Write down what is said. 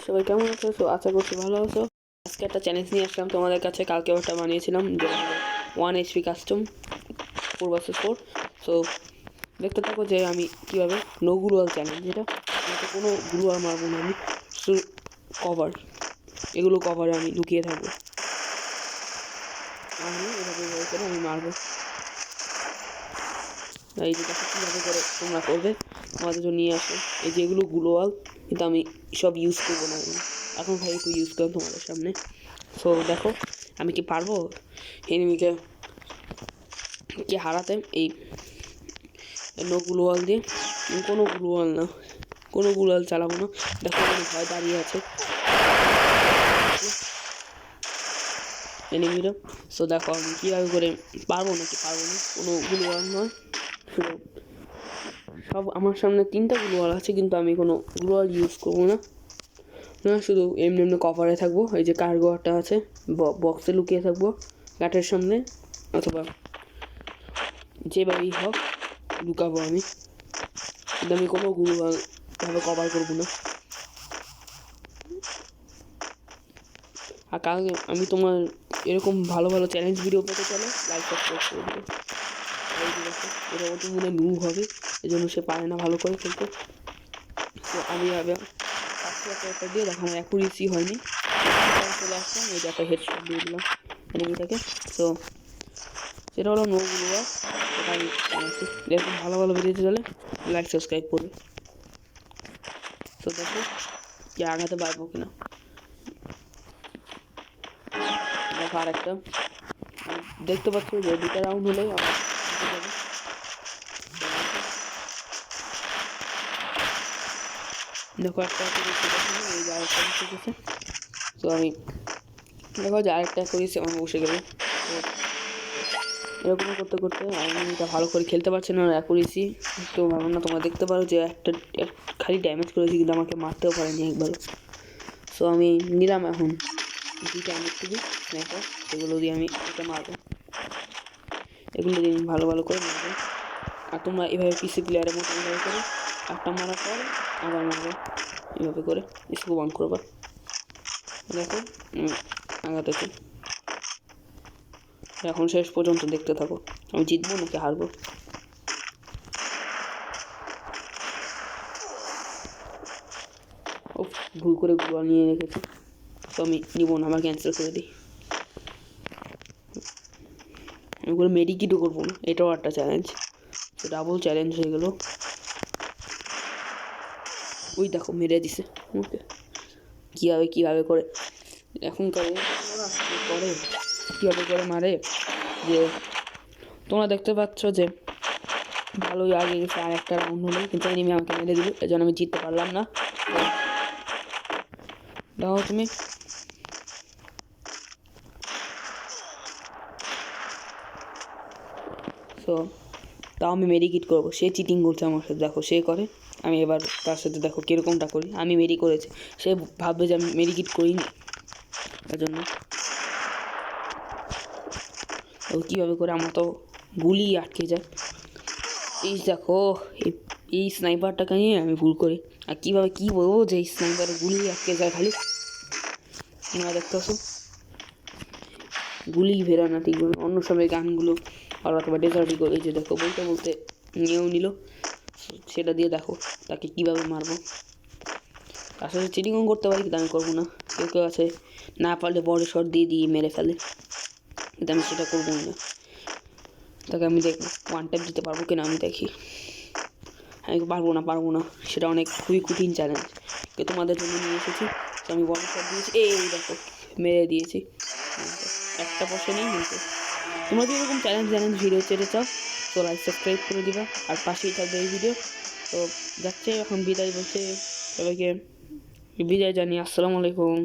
সবাই কেমন আছো? সো আশা করছি ভালো আছো। আজকে একটা চ্যালেঞ্জ নিয়ে আসলাম তোমাদের কাছে। কালকেও একটা বানিয়েছিলাম, যেটা হলো 1 HP কাস্টম 4 vs 4। সো দেখতে থাকো যে আমি কীভাবে নো গ্লুয়াল চ্যালেঞ্জ, যেটা আমাকে কোনো গ্লুয়াল মারবো না, আমি শুধু কভার, এগুলো কভারে আমি লুকিয়ে থাকবো। আমি এভাবে করে আমি মারবো। এই যে দেখো কীভাবে করে তোমরা করবে, তোমাদের জন্য নিয়ে আসো। এই যে এগুলো গ্লুয়াল, কিন্তু আমি সব ইউজ করবো না এখন। ভাই একটু ইউজ করো তোমাদের সামনে। সো দেখো আমি কি পারবো এনিমিকে কি হারাতে এই নো গ্লুয়াল দিয়ে। কোনো গ্লুয়াল না, কোনো গ্লুয়াল চালাবো না। দেখো আমার ভয় দাঁড়িয়ে আছে এনিমিরা। সো দেখো আমি কীভাবে করে পারবো নাকি পারবো না, কোনো গ্লুয়াল নয়। শুধু সব আমার সামনে 3টা গ্লুয়াল আছে, কিন্তু আমি কোনো গ্লুয়াল ইউজ করবো না। শুধু এমনি এমনি কভারে থাকবো। এই যে কার্গোটা আছে, বক্সে লুকিয়ে থাকবো কাঠের সামনে, অথবা যেভাবেই হোক লুকাবো আমি, কিন্তু আমি কোনো গ্লুয়ালভাবে কভার করবো না। আর কালকে আমি তোমার এরকম ভালো ভালো চ্যালেঞ্জ ভিডিও পেতে চলে লাইক সাবস্ক্রাইব করে দেবো। এটা অত মনে মুভ হবে, এই জন্য সে পারে না ভালো করে খেলতে। তো আমি একটা দিয়ে দেখো আমার অ্যাকুরেসি হয়নি, চলে আসলাম। এই যে একটা হেডশট দিয়ে দিলাম এনিমিটাকে। তো সেটা হলো নো গ্লুয়াল। সেটা আমি এরকম ভালো ভালো ভিডিওতে চলে লাইক সাবস্ক্রাইব করবে। তো দেখো কি আগাতে পারবো কিনা। দেখো আরেকটা দেখতে পাচ্ছ যে 2টা রাউন্ড হলেই আমার দেখো একটা এই যে আরেকটা বসে গেছে। তো আমি দেখো যে আরেকটা করেছি, আমার বসে গেল। এরকম করতে করতে আমি এটা ভালো করে খেলতে পারছি না, অ্যাকুরেসি তো ভালো না। তোমরা দেখতে পারো যে একটা খালি ড্যামেজ করেছি, কিন্তু আমাকে মারতেও পারেনি একবারও। সো আমি নিলাম এখন 2টা MX2 স্নাইপার, সেগুলো দিয়ে আমি এটা মারবো। এগুলো দিয়ে আমি ভালো ভালো করে মারবো। আর তোমরা এভাবে পিসি প্লেয়ারের মতো এভাবে করে একটা মারার পর আবার মারবো, এভাবে করে স্কোপ অন করবা। দেখো আগাতেছি, এখন শেষ পর্যন্ত দেখতে থাকো আমি জিতবো নাকি হারবো। ও ভুল করে গ্লুয়াল নিয়ে রেখেছি, তো আমি নিব না, আমার ক্যান্সেল করে দিই। আমি করে মেডিকিটও করবো না, এটাও একটা চ্যালেঞ্জ, তো ডাবল চ্যালেঞ্জ হয়ে গেল। ওই দেখো মেরে দিছে ওকে। কীভাবে করে এখনকার করে কীভাবে করে মারে, যে তোমরা দেখতে পাচ্ছ যে ভালোই আগে গেছে। আর একটা রাউন্ড হলো, কিন্তু এনিমি আমাকে মেরে দিল, এই জন্য আমি জিততে পারলাম না। দেখো তুমি সো তাও আমি মেডিকিট করবো। সে চিটিং করছে আমার সাথে, দেখো সে করে, আমি এবার তার সাথে দেখো কীরকমটা করি। আমি মেরি করেছি, সে ভাববে যে আমি মেডিকিট করিনি, তার জন্য কীভাবে করে আমার তো গুলি আটকে যায়। এই দেখো এই স্নাইপারটাকে নিয়ে আমি ভুল করি। আর কীভাবে কী বলবো যে এই স্নাইপারে গুলি আটকে যায়, খালি তোমরা দেখতে আসো গুলি ভেরা না ঠিক অন্য সময় গানগুলো আর অথবা ডেজার্টি করে। এই যে দেখো বলতে বলতে নিয়েও নিল, সেটা দিয়ে দেখো তাকে কীভাবে মারবো। আসলে চিটিংও করতে পারি, কিন্তু আমি করবো না। কেউ কেউ আছে না পারলে বড় শট দিয়ে মেরে ফেলে, কিন্তু আমি সেটা করবো না। তাকে আমি দেখবো 1 টাইম দিতে পারবো কিনা, আমি দেখি। আমি পারবো না, সেটা খুবই কঠিন চ্যালেঞ্জ, তোমাদের জন্য নিয়ে এসেছি। তো আমি বড় শট দিয়েছি, এই দেখো মেরে দিয়েছি, একটা পয়সা নেই। কিন্তু তোমরা যদি এরকম চ্যালেঞ্জ ভিডিও চেতে চাও, তো লাইক সাবস্ক্রাইব করে দিবা, আর পাশেই থাকবে এই ভিডিও। তো যাচ্ছে এখন বিদায় বলছে সবাইকে বিদায় জানিয়ে, আসসালামু আলাইকুম।